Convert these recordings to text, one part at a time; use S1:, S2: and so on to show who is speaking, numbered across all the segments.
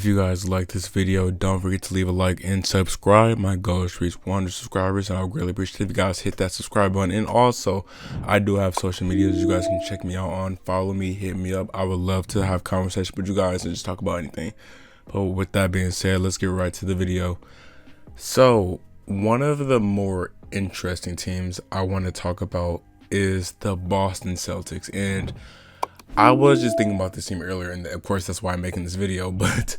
S1: If you guys like this video, don't forget to leave a like and subscribe. My goal is to reach 100 subscribers, and I would greatly appreciate if you guys hit that subscribe button. And also, I do have social medias you guys can check me out on. Follow me, hit me up. I would love to have conversation with you guys and just talk about anything. But with that being said, let's get right to the video. So, one of the more interesting teams I want to talk about is the Boston Celtics. And I was just thinking about this team earlier, and of course that's why I'm making this video, but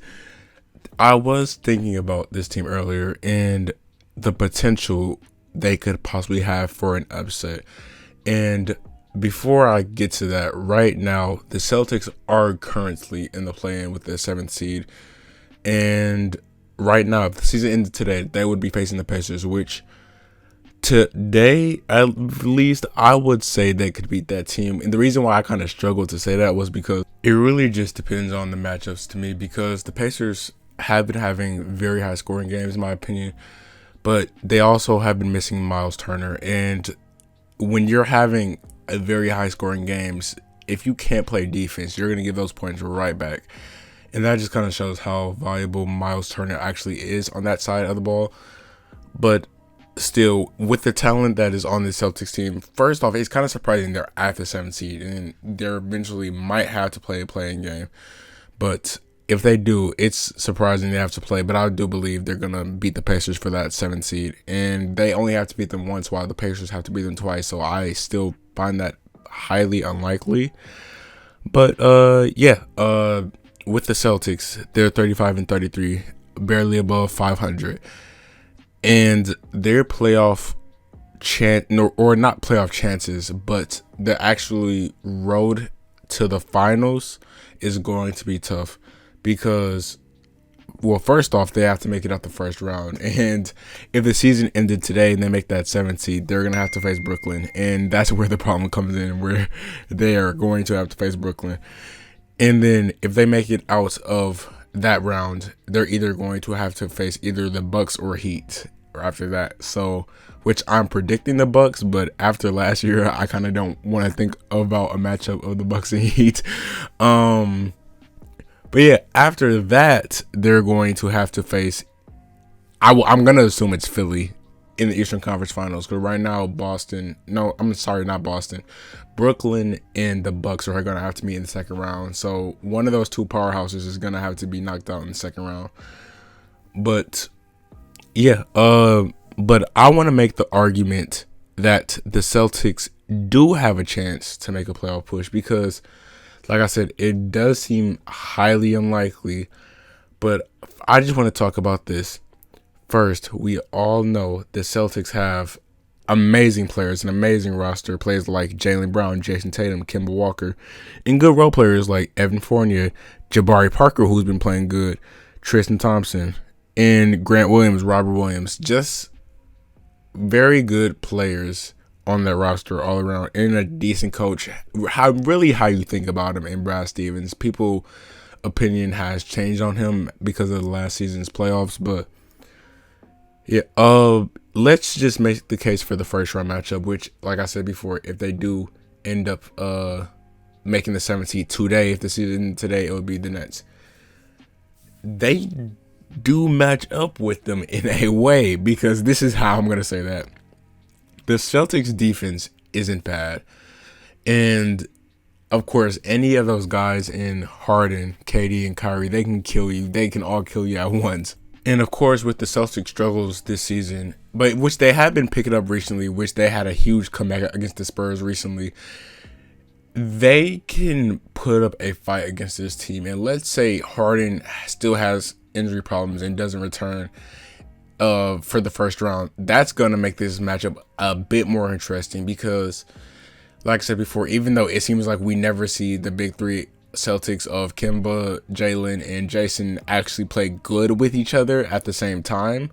S1: I was thinking about this team earlier and the potential they could possibly have for an upset. And before I get to that, right now, the Celtics are currently in the play-in with the 7th seed. And right now, if the season ended today, they would be facing the Pacers, which today, at least, I would say they could beat that team. And the reason why I kind of struggled to say that was because it really just depends on the matchups to me, because the Pacers have been having very high scoring games, in my opinion, but they also have been missing Miles Turner. And when you're having a very high scoring games, if you can't play defense, you're going to give those points right back. And that just kind of shows how valuable Miles Turner actually is on that side of the ball. But still, with the talent that is on the Celtics team, first off, it's kind of surprising they're at the 7th seed, and they eventually might have to play a playing game. But if they do, it's surprising they have to play. But I do believe they're going to beat the Pacers for that 7th seed. And they only have to beat them once, while the Pacers have to beat them twice. So I still find that highly unlikely. But with the Celtics, they're 35-33, barely above 500. And their playoff or not playoff chances, but the actually road to the finals is going to be tough because, well, first off, they have to make it out the first round. And if the season ended today and they make that 7th seed, they're going to have to face Brooklyn. And that's where the problem comes in, where they are going to have to face Brooklyn. And then if they make it out of that round, they're either going to have to face either the Bucks or Heat after that. So, which I'm predicting the Bucks, but after last year, I kind of don't want to think about a matchup of the Bucks and Heat. But yeah, after that, they're going to have to face. I'm gonna assume it's Philly in the Eastern Conference Finals, because right now Brooklyn and the Bucks are going to have to meet in the second round. So one of those two powerhouses is going to have to be knocked out in the second round. But yeah, but I want to make the argument that the Celtics do have a chance to make a playoff push, because, like I said, it does seem highly unlikely. But I just want to talk about this. First, we all know the Celtics have amazing players, an amazing roster, players like Jaylen Brown, Jayson Tatum, Kemba Walker, and good role players like Evan Fournier, Jabari Parker, who's been playing good, Tristan Thompson, and Grant Williams, Robert Williams. Just very good players on that roster all around, and a decent coach. How you think about him, and Brad Stevens. People opinion has changed on him because of the last season's playoffs, but yeah, let's just make the case for the first round matchup, which, like I said before, if they do end up making the 7th seed today, if the season today, it would be the Nets. They do match up with them in a way, because this is how I'm going to say that. The Celtics defense isn't bad. And of course, any of those guys in Harden, KD, and Kyrie, they can kill you. They can all kill you at once. And of course, with the Celtics struggles this season, but which they have been picking up recently, which they had a huge comeback against the Spurs recently, they can put up a fight against this team. And let's say Harden still has injury problems and doesn't return for the first round. That's going to make this matchup a bit more interesting, because, like I said before, even though it seems like we never see the big three Celtics of Kemba, Jaylen, and Jayson actually play good with each other at the same time,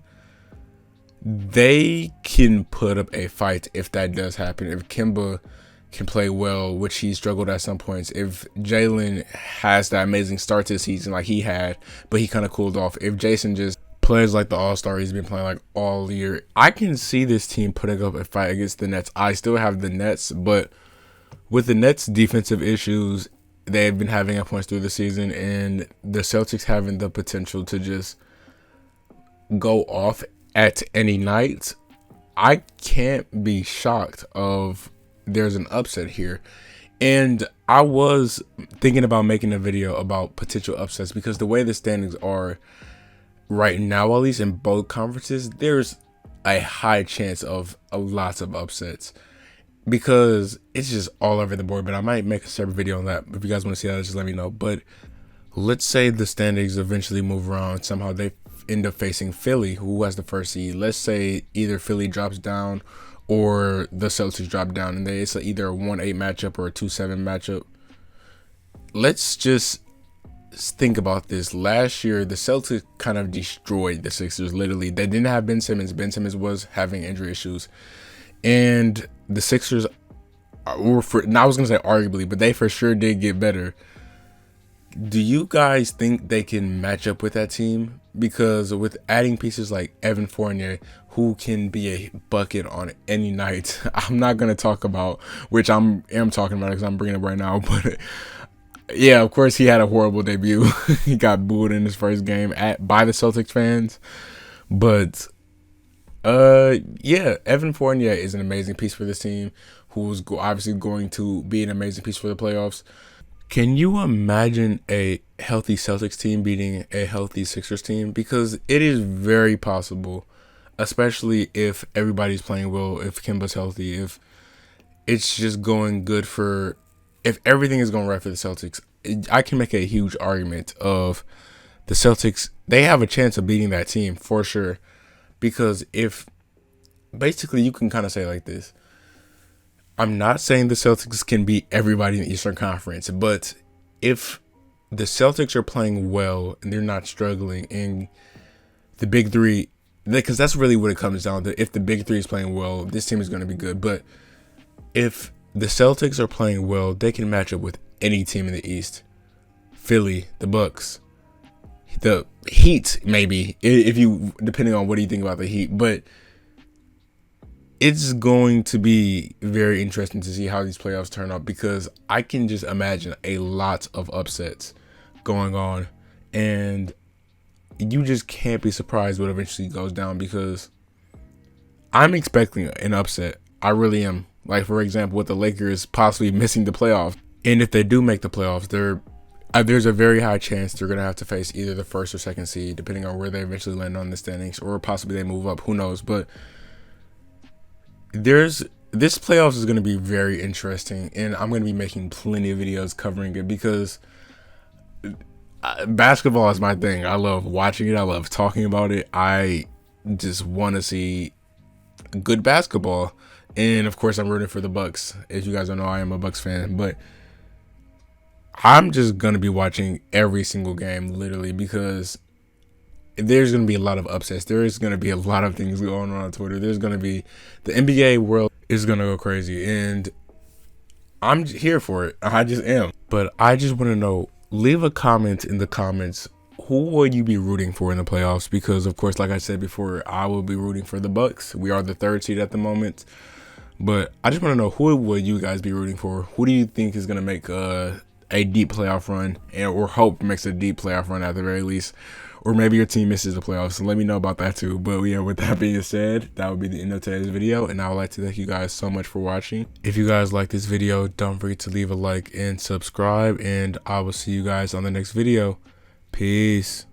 S1: they can put up a fight if that does happen. If Kemba can play well, which he struggled at some points. If Jaylen has that amazing start to the season like he had, but he kind of cooled off. If Jayson just plays like the all-star he's been playing like all year, I can see this team putting up a fight against the Nets. I still have the Nets, but with the Nets' defensive issues they've been having at points through the season, and the Celtics having the potential to just go off at any night, I can't be shocked of there's an upset here. And I was thinking about making a video about potential upsets because the way the standings are right now, at least in both conferences, there's a high chance of lots of upsets because it's just all over the board. But I might make a separate video on that. If you guys want to see that, just let me know. But let's say the standings eventually move around. Somehow they end up facing Philly, who has the first seed. Let's say either Philly drops down or the Celtics drop down, and it's either a 1-8 matchup or a 2-7 matchup. Let's just think about this. Last year, the Celtics kind of destroyed the Sixers. Literally, they didn't have Ben Simmons. Ben Simmons was having injury issues, and the Sixers were now I was gonna say arguably, but they for sure did get better. Do you guys think they can match up with that team? Because with adding pieces like Evan Fournier, who can be a bucket on any night, I'm not gonna talk about, which I am talking about because I'm bringing it up right now, but. Yeah, of course he had a horrible debut. He got booed in his first game by the Celtics fans. But yeah, Evan Fournier is an amazing piece for this team, who's obviously going to be an amazing piece for the playoffs. Can you imagine a healthy Celtics team beating a healthy Sixers team? Because it is very possible, especially if everybody's playing well, if Kemba's healthy, if it's just going good for. If everything is going right for the Celtics, I can make a huge argument of the Celtics. They have a chance of beating that team for sure. Because if basically you can kind of say it like this. I'm not saying the Celtics can beat everybody in the Eastern Conference, but if the Celtics are playing well and they're not struggling, and the big three, because that's really what it comes down to. If the big three is playing well, this team is going to be good. But if the Celtics are playing well, they can match up with any team in the East. Philly, the Bucks, the Heat, maybe, if you, depending on what do you think about the Heat. But it's going to be very interesting to see how these playoffs turn out, because I can just imagine a lot of upsets going on, and you just can't be surprised what eventually goes down, because I'm expecting an upset. I really am. Like, for example, with the Lakers possibly missing the playoffs. And if they do make the playoffs, there's a very high chance they're going to have to face either the first or second seed, depending on where they eventually land on the standings, or possibly they move up. Who knows? But this playoffs is going to be very interesting, and I'm going to be making plenty of videos covering it, because basketball is my thing. I love watching it. I love talking about it. I just want to see good basketball. And of course, I'm rooting for the Bucks. As you guys don't know, I am a Bucks fan, but I'm just gonna be watching every single game, literally, because there's gonna be a lot of upsets. There is gonna be a lot of things going on Twitter. There's gonna be, the NBA world is gonna go crazy, and I'm here for it. I just am. But I just want to know. Leave a comment in the comments. Who will you be rooting for in the playoffs? Because of course, like I said before, I will be rooting for the Bucks. We are the 3rd seed at the moment. But I just want to know, who will you guys be rooting for? Who do you think is going to make a deep playoff run, or hope makes a deep playoff run at the very least? Or maybe your team misses the playoffs, so let me know about that too. But yeah, with that being said, that would be the end of today's video, and I would like to thank you guys so much for watching. If you guys like this video, don't forget to leave a like and subscribe, and I will see you guys on the next video. Peace.